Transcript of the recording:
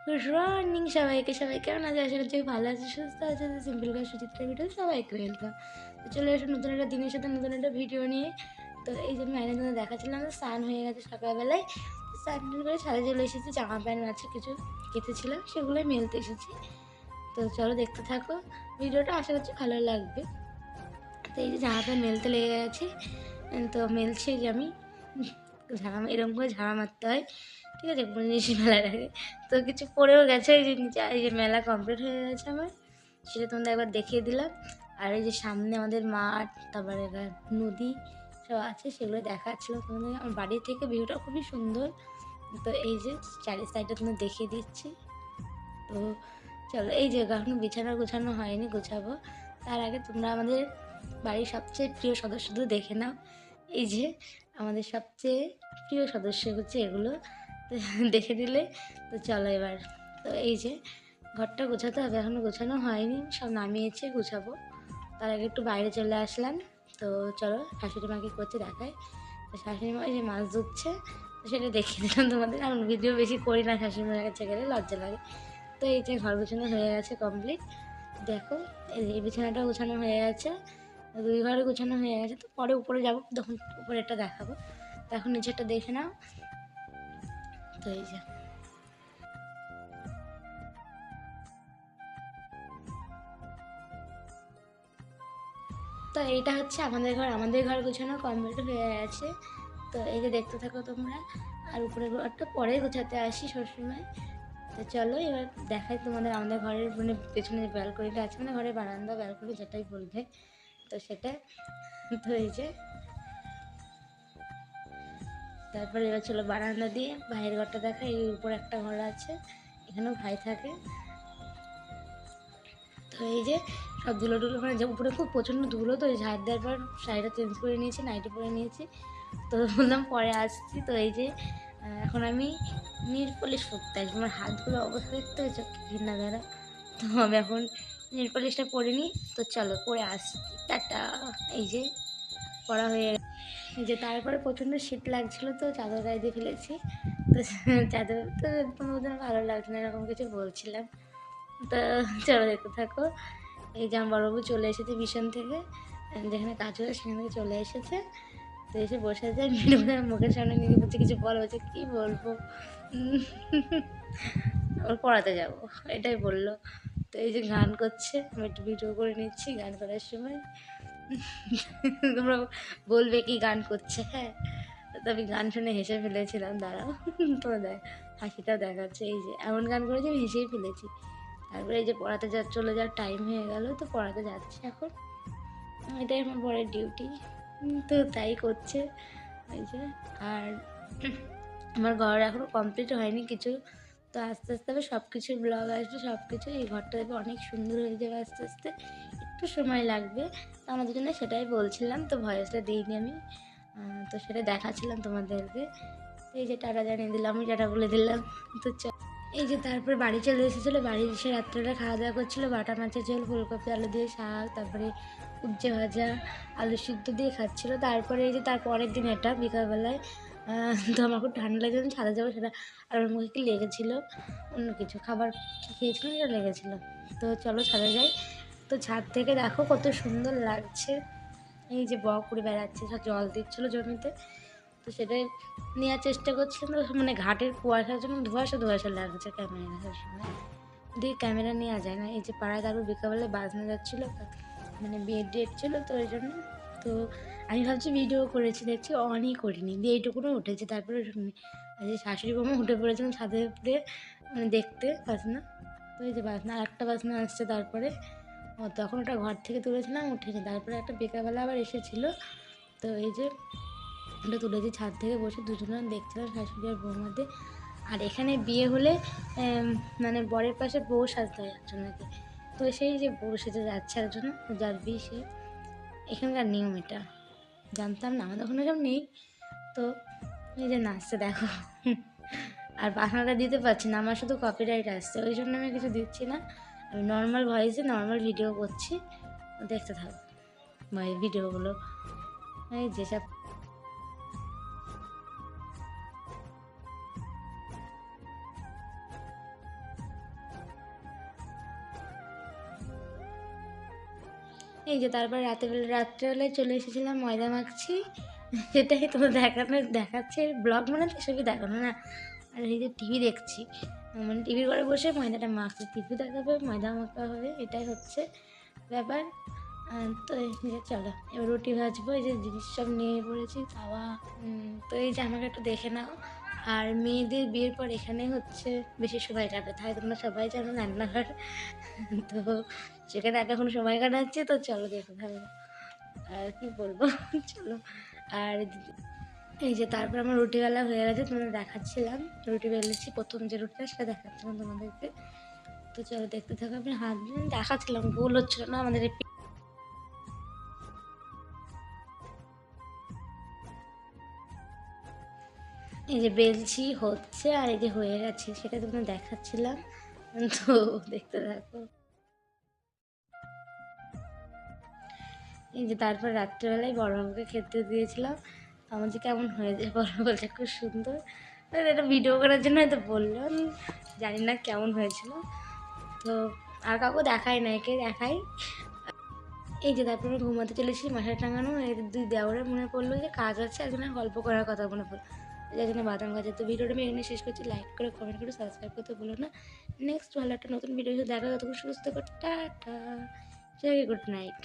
Good morning সবাইকে, সবাই কেমন আছে? আশা করছি ভালো আছে, সুস্থ আছে। সিম্পল গাছ সুচিত্রা ভিডিও সবাইকে ওয়েলকাম। তো চলে এসে নতুন একটা দিনের সাথে নতুন একটা ভিডিও নিয়ে। তো এই যে আমি আয়নার জন্য দেখাচ্ছিলাম, স্নান হয়ে গেছে সকালবেলায়। স্নান করে ছাদে চলে এসেছি, জামা প্যান্ট আছে কিছু কেটেছিলাম, সেগুলোই মেলতে এসেছি। তো চলো দেখতে থাকো ভিডিওটা, আশা করছি ভালো লাগবে। তো এই যে জামা প্যান্ট মেলতে লেগে গেছে, তো মেলছি যে আমি ঝাড়া এরকম করে ঝাড়া মারতে হয়, ঠিক আছে, কোনো জিনিস মেলার আগে। তো কিছু পড়েও গেছে, এই যে নিচে এই যে মেলা কমপ্লিট হয়ে গেছে আমার, সেটা তোমাদের একবার দেখিয়ে দিলাম। আর এই যে সামনে আমাদের মাঠ, তারপরে নদী সব আছে, সেগুলো দেখাচ্ছিলো তোমাদের। আমার বাড়ি থেকে ভিউটা খুবই সুন্দর। তো এই যে চারি সাইডটা তোমাদের দেখিয়ে দিচ্ছি। তো চলো, এই যে এখনো বিছানা গোছানো হয়নি, গোছাবো। তার আগে তোমরা আমাদের বাড়ির সবচেয়ে প্রিয় সদস্যদের দেখে নাও। এই যে আমাদের সবচেয়ে প্রিয় সদস্য হচ্ছে এগুলো, তো দেখে দিলে। তো চলো এবার, তো এই যে ঘরটা গোছাতে হবে, এখনও গোছানো হয়নি, সব নামিয়েছে, গোছাবো। তার আগে একটু বাইরে চলে আসলাম। তো চলো শাশুড়ি মাকে করছে দেখায়। তো শাশুড়ি মা এই যে মাছ ধুচ্ছে, তো সেটা দেখিয়ে দিলাম তোমাদের। আমি ভিডিও বেশি করি না শাশুড়ি মায়ের কাছে গেলে, লজ্জা লাগে। তো এই যে ঘর গোছানো হয়ে গেছে কমপ্লিট, দেখো। এই বিছানাটা গোছানো হয়ে গেছে, দুই ঘরে গোছানো হয়ে গেছে। তো পরে উপরে যাবো, তখন উপরেরটা দেখাবো। তো এখন নিচেরটা দেখে নাও। তো এই যে, তো এইটা হচ্ছে আমাদের ঘর। আমাদের ঘর গোছানো কমপ্লিট হয়ে গেছে। তো এই যে দেখতে থাকো তোমরা। আর উপরের ঘরটা পরে গোছাতে আসি সবসময়। তো চলো এবার দেখাই তোমাদের আমাদের ঘরের মানে পেছনে ব্যালকনিটা আছে, মানে ঘরের বারান্দা ব্যালকনি যেটাই বলবে, তো সেটা। তো এই যে তারপরে এবার চলো বারান্দা দিয়ে ভাইয়ের ঘরটা দেখা। এই উপর একটা ঘর আছে, এখানেও ভাই থাকে। তো এই যে সব ধুলো টুলো, মানে যে উপরে খুব প্রচণ্ড ধুলো, তো এই ঝাড় দেওয়ার পর শাড়িটা চেঞ্জ করে নিয়েছি, নাইটি পরে নিয়েছি। তো বললাম পরে আসছি। তো এই যে এখন আমি নীল পলিশ করতে আসবো, আমার হাতগুলো অবস্থা দেখতে হয়েছে ঘৃণা দ্বারা। তো আমি এখন নীল পলিশটা পরে নিই। তো চলো পরে আসছি, টাটা। এই যে পড়া হয়ে গেছে। এই যে তারপরে প্রচণ্ড শীত লাগছিলো, তো চাদর গায়ে দিয়ে ফেলেছি। তো চাদর তো তোমাদের ভালো লাগছে না, এরকম কিছু বলছিলাম। তো চলো দেখতে থাকো। এই যে আমার বড়বাবু চলে এসেছে মিশন থেকে, যেখানে কাজ করে সেখান থেকে চলে এসেছে। তো এসে বসে আছে, মুখের সামনে নিয়ে বলছে কিছু বল, বলছে কী বলবো, ওর পড়াতে যাবো, এটাই বললো। তো এই যে গান করছে, আমি একটু ভিডিও করে নিচ্ছি গান করার সময়। তোমরা বলবে কি গান করছে, হ্যাঁ। তো আমি গান শুনে হেসে ফেলেছিলাম, দাঁড়াও তোমাদের হাসিটা দেখাচ্ছে। এই যে এমন গান করেছি আমি হেসেই ফেলেছি। তারপরে এই যে পড়াতে চলে যাওয়ার টাইম হয়ে গেল, তো পড়াতে যাচ্ছি এখন। এটাই আমার বরের ডিউটি, তো তাই করছে। এই যে, আর আমার ঘর এখনও কমপ্লিট হয়নি কিছু। তো আস্তে আস্তে আবার সব কিছুর ব্লগ আসবে, সব কিছু। এই ঘরটা দেখবে অনেক সুন্দর হয়ে যাবে আস্তে আস্তে, একটু সময় লাগবে। তো আমাদের জন্য সেটাই বলছিলাম, তো ভয়েসটা দিইনি আমি। তো সেটা দেখাচ্ছিলাম তোমাদেরকে। এই যে টাটা জানিয়ে দিলাম, আমি টাটা বলে দিলাম। তো এই যে তারপরে বাড়ি চলে এসেছিলো, বাড়ি এসে রাত্রেবেলা খাওয়া দাওয়া করছিলো, বাটা মাছের ঝোল, ফুলকপি আলু দিয়ে শাক, তারপরে উচ্ছে ভাজা, আলু সিদ্ধ দিয়ে খাচ্ছিলো। তারপরে এই যে তার পরের দিন এটা বিকালবেলায়, তো আমার খুব ঠান্ডা লেগেছে, আমি ছাদে যাবো, সেটা আর আমার মুখে কি লেগেছিলো, অন্য কিছু খাবার খেয়েছিলাম, এটা লেগেছিলো। তো চলো ছাদে যাই। তো ছাদ থেকে দেখো কত সুন্দর লাগছে। এই যে বক উড়ে বেড়াচ্ছে, সব জল দিচ্ছিলো জমিতে। তো সেটাই নেওয়ার চেষ্টা করছিলাম, তো মানে ঘাটের কুয়াশার জন্য ধোঁয়াশা ধোঁয়াশা লাগছে ক্যামেরা দেখার সময়, দিয়ে ক্যামেরা নেওয়া যায় না। এই যে পাড়ায় তারপর বিকালবেলায় বাজনা যাচ্ছিলো, মানে বিয়ের ডেট ছিল, তো ওই জন্য। তো আমি ভাবছি ভিডিও করেছি, দেখছি অনই করিনি, দিয়ে এইটুকুনও উঠেছে। তারপরে এই যে শাশুড়ি বৌমা উঠে পড়েছিলাম ছাদের উপরে, মানে দেখতে বাজনা। তো এই যে বাজনা, আর একটা বাজনা আসছে তারপরে। তখন ওটা ঘর থেকে তুলেছিলাম, উঠেনি। তারপরে একটা বিকালবেলা আবার এসেছিলো, তো এই যে ওটা তুলেছি ছাদ থেকে, বসে দুজনে দেখছিলাম, শাশুড়ি আর বৌমাদের। আর এখানে বিয়ে হলে মানে বরের পাশে বউ সাজতে হয় একজনকে। তো সেই যে বউ সেজে যাচ্ছে একজন, যার বিয়ে, সে এখানকার নিয়ম এটা, জানতাম না, আমাদের ওখানে সব নেই। তো এই যে নাচছে দেখো। আর বাসনাটা দিতে পারছি না, আমার শুধু কপিরাইট আসছে, ওই জন্য আমি কিছু দিচ্ছি না। আমি নর্মাল ভয়েসে নর্মাল ভিডিও করছি, দেখতে থাকো ভিডিওগুলো। এই যেসব এই যে তারপর রাত্রেবেলায় চলে এসেছিলাম ময়দা মাখছি, সেটাই তোমার দেখাচ্ছে ব্লগ, মানে তো এসবই দেখানো না। আর এই যে টিভি দেখছি, মানে টিভির ঘরে বসে ময়দাটা মাখছি, টিভি দেখাবে ময়দা মাখা হবে, এটাই হচ্ছে ব্যাপার। তো এই যে চলো এবার রুটি ভাজবো, এই যে জিনিস সব নিয়ে পড়েছি, তাওয়া। তো এই যে আমাকে একটু দেখে নাও। আর মেয়েদের বিয়ের পর এখানে হচ্ছে বেশি সময় কাটে, তাই তোমরা সবাই জানো রান্নাঘর। তো সেখানে এতক্ষণ সময় কাটাচ্ছি, তো চলো দেখতে থাকো। আর কি বলবো, চলো। আর এই যে তারপর আমার রুটি বেলা হয়ে গেছে, তোমাদের দেখাচ্ছিলাম রুটি বেলেছি, প্রথম যে রুটিটা সেটা দেখাচ্ছিলাম তোমাদেরকে। তো চলো দেখতে থাকো। আমি হাত দিয়ে দেখাচ্ছিলাম, গোল হচ্ছিল না আমাদের এই যে বেলছি হচ্ছে, আর এই যে হয়ে গেছে সেটা তোমাদের দেখাচ্ছিলাম। তো দেখতে থাকো। এই যে তারপর রাত্রেবেলায় বড়বাবুকে খেতে দিয়েছিলাম। আমার যে কেমন হয়েছে, বড় বলছে খুব সুন্দর। এটা ভিডিও করার জন্য হয়তো বললো, আমি জানি না কেমন হয়েছিল। তো আর কাউকে দেখাই না, একে দেখাই। এই যে তারপরে ঘুমাতে চলেছি, মশারি টাঙানো। এই দুই দেওরে মনে পড়লো যে কাজ আছে, একজনের গল্প করার কথা মনে পড়লো, যার জন্য বাদাম গাছে। তো ভিডিওটা আমি এখানে শেষ করছি, লাইক করে কমেন্ট করে সাবস্ক্রাইব করতে ভুলো না। নেক্সট ভালো একটা নতুন ভিডিও দেখা, ততক্ষণ সুস্থ করে টাটা, গুড নাইট।